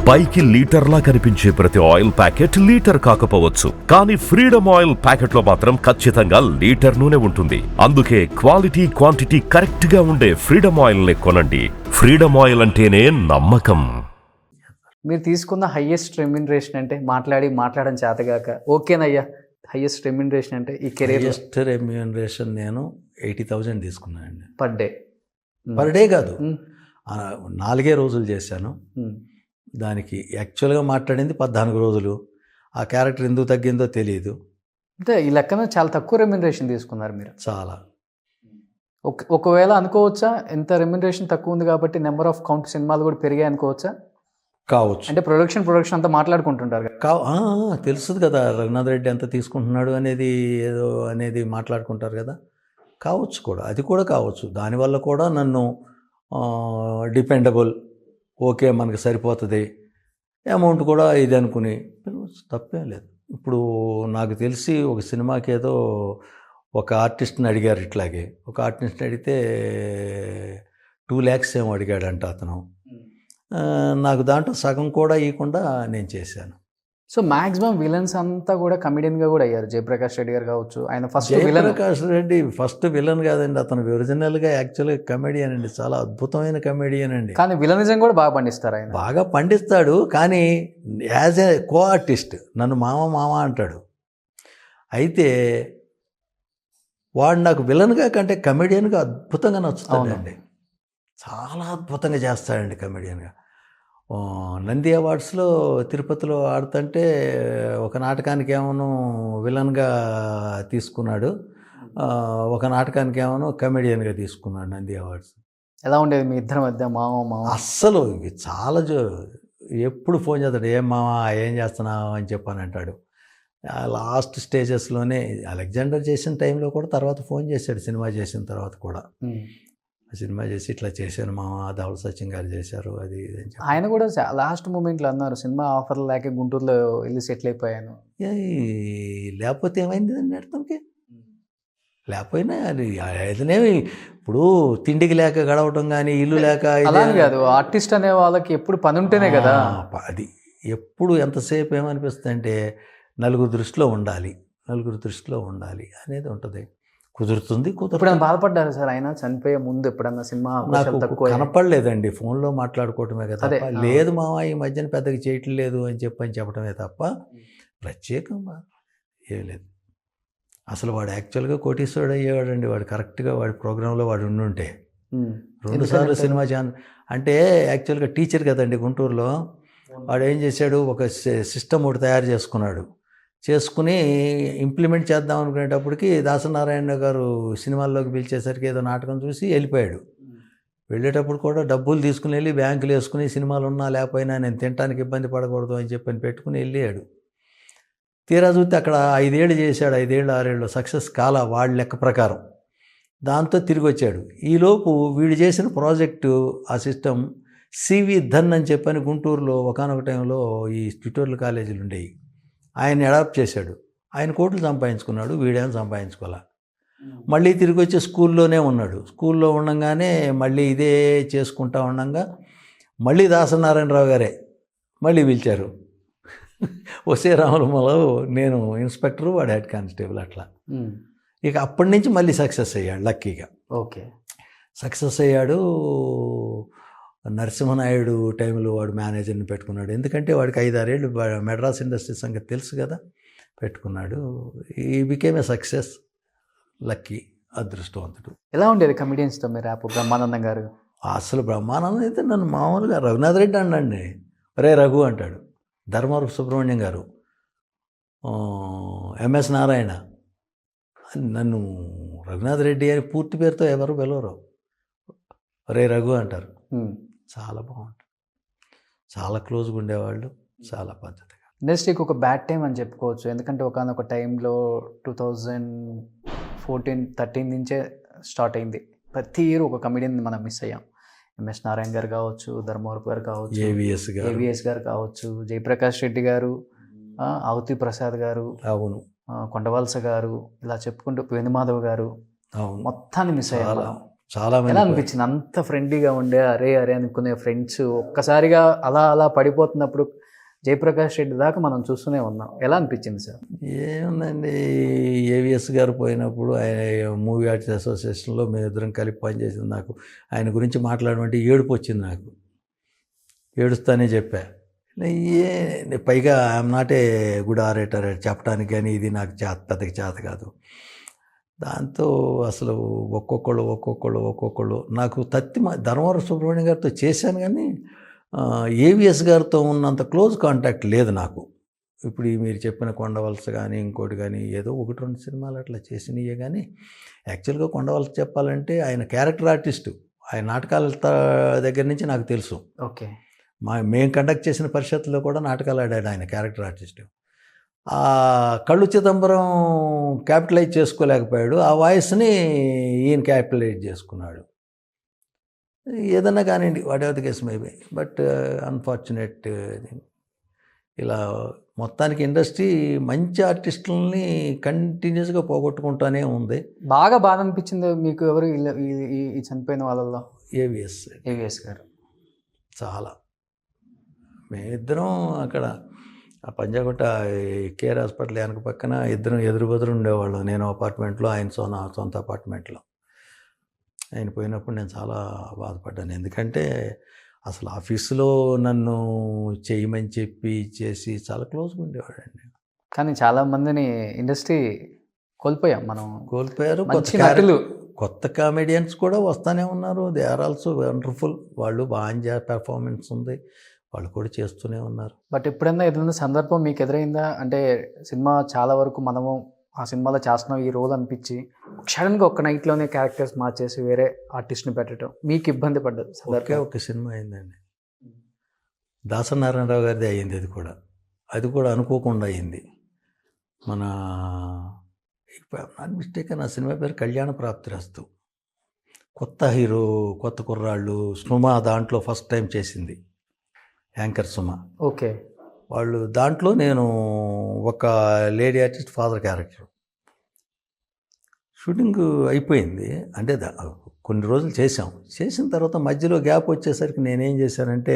పైకి లీటర్లా కనిపించే ప్రతి ఆయిల్ ప్యాకెట్ లీటర్ కాకపోవచ్చు, కానీ ఫ్రీడమ్ ఆయిల్ ప్యాకెట్ లో మాత్రం ఖచ్చితంగా లీటర్ నూనె ఉంటుంది. అందుకే క్వాలిటీ క్వాంటిటీ కరెక్ట్ గా ఉండే ఫ్రీడమ్ ఆయిల్ ని కొనండి. ఫ్రీడమ్ ఆయిల్ అంటేనే నమ్మకం. మీరు తీసుకున్న హైయెస్ట్ రెమ్యునరేషన్ అంటే మాట్లాడడం చేతగాక ఓకేనయ్యా హైయెస్ట్ రెమ్యునరేషన్ అంటే ఈ కెరీర్ హైయెస్ట్ రెమ్యూనరేషన్ నేను 80,000 తీసుకున్నానండి. పర్ డే కాదు, 4 రోజులు చేశాను. దానికి యాక్చువల్గా మాట్లాడింది 14 రోజులు. ఆ క్యారెక్టర్ ఎందుకు తగ్గిందో తెలియదు. అంటే ఈ లెక్కన చాలా తక్కువ రెమ్యునరేషన్ తీసుకున్నారు మీరు. చాలా. ఒకవేళ అనుకోవచ్చా ఎంత రెమ్యునరేషన్ తక్కువ ఉంది కాబట్టి నెంబర్ ఆఫ్ కౌంట్ సినిమాలు కూడా పెరిగాయి అనుకోవచ్చా? కావచ్చు. అంటే ప్రొడక్షన్ అంతా మాట్లాడుకుంటుంటారు తెలుస్తుంది కదా, రఘునాథ్ రెడ్డి ఎంత తీసుకుంటున్నాడు అనేది మాట్లాడుకుంటారు కదా. కావచ్చు కూడా, అది కూడా కావచ్చు. దానివల్ల కూడా నన్ను డిపెండబుల్, ఓకే మనకు సరిపోతుంది అమౌంట్ కూడా ఇది అనుకుని తప్పేం లేదు. ఇప్పుడు నాకు తెలిసి ఒక సినిమాకి ఏదో ఒక ఆర్టిస్ట్ని అడిగారు, ఇట్లాగే ఒక ఆర్టిస్ట్ని అడిగితే 2 lakhs ఏమో అడిగాడంట అతను. నాకు దాంట్లో సగం కూడా ఇవ్వకుండా నేను చేశాను. సో మ్యాక్సిమం విలన్స్ అంతా కూడా కమెడియన్గా కూడా అయ్యారు. జయప్రకాష్ రెడ్డి గారు కావచ్చు, ఆయన first Jayaprakash Reddy first villain కాదండి, అతను ఒరిజినల్గా యాక్చువల్గా కమెడియన్ అండి, చాలా అద్భుతమైన కమెడియన్ అండి. కానీ విలనిజం కూడా బాగా పండిస్తారు ఆయన. బాగా పండిస్తాడు, కానీ యాజ్ ఏ కో ఆర్టిస్ట్ నన్ను మామ అంటాడు. అయితే వాడు నాకు విలన్గా కంటే కమెడియన్గా అద్భుతంగా నచ్చుతాడండి. చాలా అద్భుతంగా చేస్తాడండి కమెడియన్గా. నంది అవార్డ్స్లో తిరుపతిలో ఆడుతుంటే ఒక నాటకానికి ఏమో విలన్గా తీసుకున్నాడు, ఒక నాటకానికి ఏమో కమెడియన్గా తీసుకున్నాడు నంది అవార్డ్స్. ఎలా ఉండేది మీ ఇద్దరి మధ్య మామ? అస్సలు చాలా ఎప్పుడు ఫోన్ చేస్తాడు, ఏం మామ ఏం చేస్తున్నావు అని చెప్పని అంటాడు. లాస్ట్ స్టేజెస్లోనే అలెగ్జాండర్ చేసిన టైంలో కూడా తర్వాత ఫోన్ చేశాడు, సినిమా చేసిన తర్వాత కూడా. సినిమా చేసి ఇట్లా చేశాను మామ, ధవళ సచిన్ గారు చేశారు అది అని చెప్పి. ఆయన కూడా లాస్ట్ మూమెంట్లో అన్నారు, సినిమా ఆఫర్ లేక గుంటూరులో వెళ్ళి సెటిల్ అయిపోయాను. లేకపోతే ఏమైంది అండి అర్థంకి? లేకపోయినా అది ఏదనేమి ఇప్పుడు తిండికి లేక గడవటం కానీ ఇల్లు లేక కాదు. ఆర్టిస్ట్ అనే వాళ్ళకి ఎప్పుడు పని ఉంటేనే కదా. అది ఎప్పుడు ఎంతసేపు ఏమనిపిస్తుంది అంటే నలుగురు దృష్టిలో ఉండాలి అనేది ఉంటుంది. కుదురుతుంది. ఎప్పుడైనా బాధపడ్డారు సార్ ఆయన చనిపోయే ముందు? ఎప్పుడన్నా సినిమా నాకు కనపడలేదండి, ఫోన్లో మాట్లాడుకోవటమే కదా. లేదు మామ ఈ మధ్యన పెద్దగా చేయట్లేదు అని చెప్పడమే తప్ప ప్రత్యేకంగా ఏం లేదు. అసలు వాడు యాక్చువల్గా కోటీశ్వరుడు అయ్యేవాడండి. వాడు కరెక్ట్గా వాడి ప్రోగ్రాంలో వాడు ఉండుంటే 2 సార్లు సినిమా అంటే యాక్చువల్గా టీచర్ కదండి గుంటూరులో. వాడు ఏం చేశాడు, ఒక సిస్టమ్ ఒకటి తయారు చేసుకుని ఇంప్లిమెంట్ చేద్దాం అనుకునేటప్పటికి దాసనారాయణ గారు సినిమాల్లోకి పిలిచేసరికి ఏదో నాటకం చూసి వెళ్ళిపోయాడు. వెళ్ళేటప్పుడు కూడా డబ్బులు తీసుకుని వెళ్ళి బ్యాంకులు వేసుకుని సినిమాలు ఉన్నా లేకపోయినా నేను తినడానికి ఇబ్బంది పడకూడదు అని చెప్పని పెట్టుకుని వెళ్ళాడు. తీరా చూస్తే అక్కడ 5 ఏళ్ళు చేశాడు, 5 ఏళ్ళు 6 ఏళ్ళు సక్సెస్ కాల వాళ్ళ లెక్క ప్రకారం. దాంతో తిరిగి వచ్చాడు. ఈలోపు వీడు చేసిన ప్రాజెక్టు ఆ సిస్టమ్ సివి ధన్ అని చెప్పని గుంటూరులో ఒకనొక టైంలో ఈ ట్యూటోరియల్ కాలేజీలు ఉండేవి, ఆయన అడాప్ట్ చేశాడు. ఆయన కోట్లు సంపాదించుకున్నాడు, వీడేమో సంపాదించుకోలే. మళ్ళీ తిరిగి వచ్చి స్కూల్లోనే ఉన్నాడు. స్కూల్లో ఉండగానే మళ్ళీ ఇదే చేసుకుంటా ఉండగా మళ్ళీ దాసనారాయణరావు గారే మళ్ళీ పిలిచారు. వసే రాములమలో నేను ఇన్స్పెక్టరు, వాడు హెడ్ కానిస్టేబుల్ అట్లా. ఇక అప్పటి నుంచి మళ్ళీ సక్సెస్ అయ్యాడు లక్కీగా. ఓకే, సక్సెస్ అయ్యాడు. నరసింహనాయుడు టైంలో వాడు మేనేజర్ని పెట్టుకున్నాడు. ఎందుకంటే వాడికి 5-6 ఏళ్ళు మెడ్రాస్ ఇండస్ట్రీ సంగతి తెలుసు కదా, పెట్టుకున్నాడు. He became a success. Lucky, అదృష్టవంతుడు. ఎలా ఉండేది కమెడియన్స్తో మీరు యాప్? బ్రహ్మానందం గారు అసలు బ్రహ్మానందం అయితే నన్ను మామూలుగా రఘునాథ్ రెడ్డి అన్నాండి, రే రఘు అంటాడు. ధర్మవరపు సుబ్రహ్మణ్యం గారు, ఎంఎస్ నారాయణ, నన్ను రఘునాథ్ రెడ్డి అని పూర్తి పేరుతో ఎవరు పిలవరు, రే రఘు అంటారు. చాలా బాగుంటుంది, చాలా క్లోజ్గా ఉండేవాళ్ళు, చాలా పద్ధతిగా. ఇండస్ట్రీకి ఒక బ్యాడ్ టైం అని చెప్పుకోవచ్చు. ఎందుకంటే ఒకనొక టైంలో 2014-13 నుంచే స్టార్ట్ అయింది. ప్రతి ఇయర్ ఒక కమెడియన్ మనం మిస్ అయ్యాం. ఎంఎస్ నారాయణ గారు కావచ్చు, ధర్మవరపు గారు కావచ్చు, ఏవిఎస్ గారు కావచ్చు, జయప్రకాష్ రెడ్డి గారు, అవతి ప్రసాద్ గారు, అవును, కొండవలస గారు, ఇలా చెప్పుకుంటూ వేణుమాధవ్ గారు, మొత్తాన్ని మిస్ అయ్యాం. చాలా ఎలా మంది అనిపించింది? అంత ఫ్రెండ్లీగా ఉండే అరే అరే అనుకునే ఫ్రెండ్స్ ఒక్కసారిగా అలా అలా పడిపోతున్నప్పుడు జయప్రకాష్ రెడ్డి దాకా మనం చూస్తూనే ఉన్నాం. ఎలా అనిపించింది సార్? ఏముందండి, ఏవిఎస్ గారు పోయినప్పుడు ఆయన మూవీ ఆర్టిస్ట్ అసోసియేషన్లో మేమిద్దరం కలిపి పనిచేసింది. నాకు ఆయన గురించి మాట్లాడమంటే ఏడుపు వచ్చింది. నాకు ఏడుస్తానే చెప్పా. పైగా I'm not a good orator చెప్పడానికి, కానీ ఇది నాకు పెద్దగా చేత కాదు. దాంతో అసలు ఒక్కొక్కళ్ళు నాకు ధర్మవరం సుబ్రహ్మణ్యం గారితో చేశాను, కానీ ఏవిఎస్ గారితో ఉన్నంత క్లోజ్ కాంటాక్ట్ లేదు నాకు. ఇప్పుడు మీరు చెప్పిన కొండవలస కానీ ఇంకోటి కానీ ఏదో 1-2 సినిమాలు అట్లా చేసినయే, కానీ యాక్చువల్గా కొండవలస చెప్పాలంటే ఆయన క్యారెక్టర్ ఆర్టిస్టు. ఆయన నాటకాల దగ్గర నుంచి నాకు తెలుసు. ఓకే. మేము కండక్ట్ చేసిన పరిషత్తులో కూడా నాటకాలు ఆడాడు ఆయన, క్యారెక్టర్ ఆర్టిస్టు. ఆ కళ్ళు చిదంబరం క్యాపిటలైజ్ చేసుకోలేకపోయాడు, ఆ వాయిస్ని ఈయన క్యాపిటలైజ్ చేసుకున్నాడు. ఏదన్నా కానివ్వండి, what ever the case maybe, but unfortunate. ఇలా మొత్తానికి ఇండస్ట్రీ మంచి ఆర్టిస్టులని కంటిన్యూస్గా పోగొట్టుకుంటూనే ఉంది. బాగా బాధ అనిపించింది మీకు ఎవరు ఈ చనిపోయిన వాళ్ళల్లో? ఏవిఎస్ గారు. చాలా. మేమిద్దరం అక్కడ ఆ పంజాగుట్ట కేర్ హాస్పిటల్ వెనక పక్కన ఇద్దరం ఎదురు ఉండేవాళ్ళం. నేను అపార్ట్మెంట్లో, ఆయన సొంత అపార్ట్మెంట్లో. ఆయన పోయినప్పుడు నేను చాలా బాధపడ్డాను. ఎందుకంటే అసలు ఆఫీసులో నన్ను చేయమని చెప్పి చేసి చాలా క్లోజ్గా ఉండేవాడండి. కానీ చాలామందిని ఇండస్ట్రీ కోల్పోయాం మనం. కోల్పోయారు. కొత్త కామెడియన్స్ కూడా వస్తూనే ఉన్నారు. They are also wonderful. వాళ్ళు బాగా పెర్ఫార్మెన్స్ ఉంది, వాళ్ళు కూడా చేస్తూనే ఉన్నారు. బట్ ఎప్పుడైనా ఏదైనా సందర్భం మీకు ఎదురైందా? అంటే సినిమా చాలా వరకు మనము ఆ సినిమాలో చేస్తున్నాం ఈ రోల్ అనిపించి సడన్గా ఒక్క నైట్లోనే క్యారెక్టర్స్ మార్చేసి వేరే ఆర్టిస్ట్ని పెట్టడం మీకు ఇబ్బంది పడ్డది? ఒక సినిమా అయిందండి, దాసనారాయణరావు గారిది అయ్యింది. అది కూడా అనుకోకుండా అయింది. మన నాట్ మిస్టేక్, నా సినిమా పేరు కళ్యాణ ప్రాప్తిరస్తు. కొత్త హీరో, కొత్త కుర్రాళ్ళు. సుమ దాంట్లో ఫస్ట్ టైం చేసింది, యాంకర్ సుమ. ఓకే. వాళ్ళు దాంట్లో నేను ఒక lady artist father character. Shooting అయిపోయింది, అంటే కొన్ని రోజులు చేసిన తర్వాత మధ్యలో గ్యాప్ వచ్చేసరికి నేనేం చేశానంటే,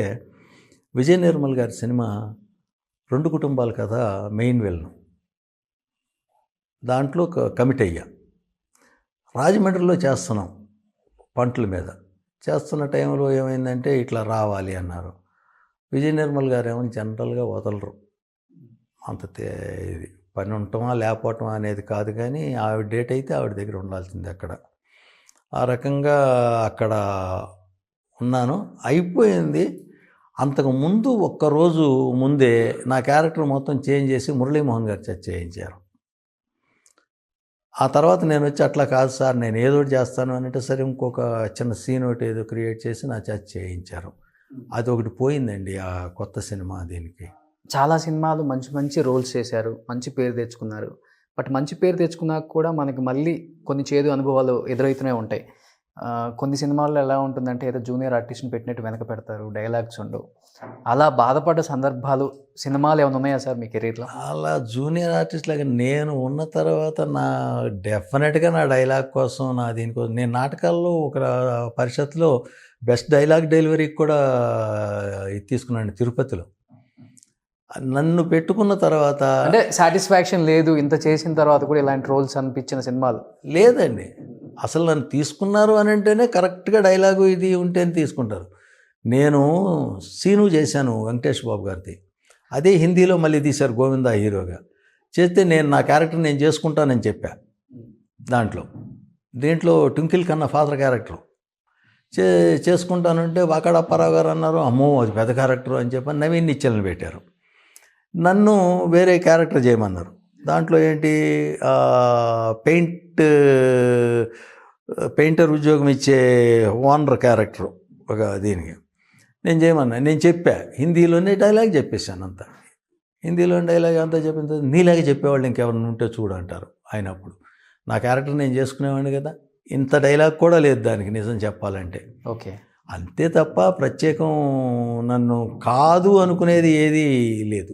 విజయ నిర్మల్ గారి సినిమా 2 కుటుంబాల కథ మెయిన్ విలన్, దాంట్లో కమిట్ అయ్యా. రాజమండ్రిలో చేస్తున్నాం, పంటల మీద చేస్తున్న టైంలో ఏమైందంటే ఇట్లా రావాలి అన్నారు. విజయ నిర్మల్ గారు ఏమో జనరల్గా వదలరు. అంత ఇది పని ఉండటమా లేకపోవటమా అనేది కాదు, కానీ ఆవిడ డేట్ అయితే ఆవిడ దగ్గర ఉండాల్సింది అక్కడ. ఆ రకంగా అక్కడ ఉన్నాను. అయిపోయింది. అంతకు ముందు ఒక్కరోజు ముందే నా క్యారెక్టర్ మొత్తం చేంజ్ చేసి మురళీమోహన్ గారు చేత చేయించారు. ఆ తర్వాత నేను వచ్చి అట్లా కాదు సార్, నేను ఏదో ఒకటి చేస్తాను అని అంటే, సరే ఇంకొక చిన్న సీన్ ఒకటి ఏదో క్రియేట్ చేసి నా చేత చేయించారు. అదొకటి పోయిందండి ఆ కొత్త సినిమా. దీనికి చాలా సినిమాలు మంచి మంచి రోల్స్ చేశారు, మంచి పేరు తెచ్చుకున్నారు. బట్ మంచి పేరు తెచ్చుకున్నాక కూడా మనకి మళ్ళీ కొన్ని చేదు అనుభవాలు ఎదురవుతూనే ఉంటాయి. కొన్ని సినిమాల్లో ఎలా ఉంటుందంటే ఏదో జూనియర్ ఆర్టిస్ట్ని పెట్టినట్టు వెనక పెడతారు, డైలాగ్స్ ఉండవు. అలా బాధపడ్డ సందర్భాలు సినిమాలు ఏమైనా ఉన్నాయా సార్ మీ కెరీర్లో? అలా జూనియర్ ఆర్టిస్ట్ లాగా నేను ఉన్న తర్వాత డెఫినెట్గా నా డైలాగ్ కోసం, దీనికోసం నేను నాటకాల్లో ఒక పరిషత్లో బెస్ట్ డైలాగ్ డెలివరీకి కూడా ఇది తీసుకున్నాను తిరుపతిలో. నన్ను పెట్టుకున్న తర్వాత అంటే సాటిస్ఫాక్షన్ లేదు, ఇంత చేసిన తర్వాత కూడా ఇలాంటి రోల్స్ అనిపించిన సినిమాలు లేదండి. అసలు నన్ను తీసుకున్నారు అని అంటేనే కరెక్ట్గా డైలాగు ఇది ఉంటేనే తీసుకుంటారు. నేను సీను చేశాను వెంకటేష్ బాబు గారిది, అదే హిందీలో మళ్ళీ తీశారు గోవిందా హీరోగా. చేస్తే నా క్యారెక్టర్ నేను చేసుకుంటానని చెప్పా. దీంట్లో ట్వింకిల్ కన్నా ఫాదర్ క్యారెక్టర్ చేసుకుంటానంటే వాకాడప్పారావు గారు అన్నారు, అమ్మో అది పెద్ద క్యారెక్టర్ అని చెప్పి నవీన్ నిశ్చల్ని పెట్టారు. నన్ను వేరే క్యారెక్టర్ చేయమన్నారు. దాంట్లో ఏంటి, పెయింటర్ ఉద్యోగం ఇచ్చే ఓనర్ క్యారెక్టర్ ఒక దీనికి నేను చేయమన్నా. నేను చెప్పా, హిందీలోనే డైలాగ్ చెప్పేశాను అంతా. హిందీలోని డైలాగ్ అంతా చెప్పిన తర్వాత నీలాగే చెప్పేవాళ్ళు ఇంకెవరైనా ఉంటే చూడు అంటారు. అయినప్పుడు నా క్యారెక్టర్ నేను చేసుకునేవాడిని కదా, ఇంత డైలాగ్ కూడా లేదు దానికి నిజం చెప్పాలంటే. ఓకే. అంతే తప్ప ప్రత్యేకం నన్ను కాదు అనుకునేది ఏదీ లేదు.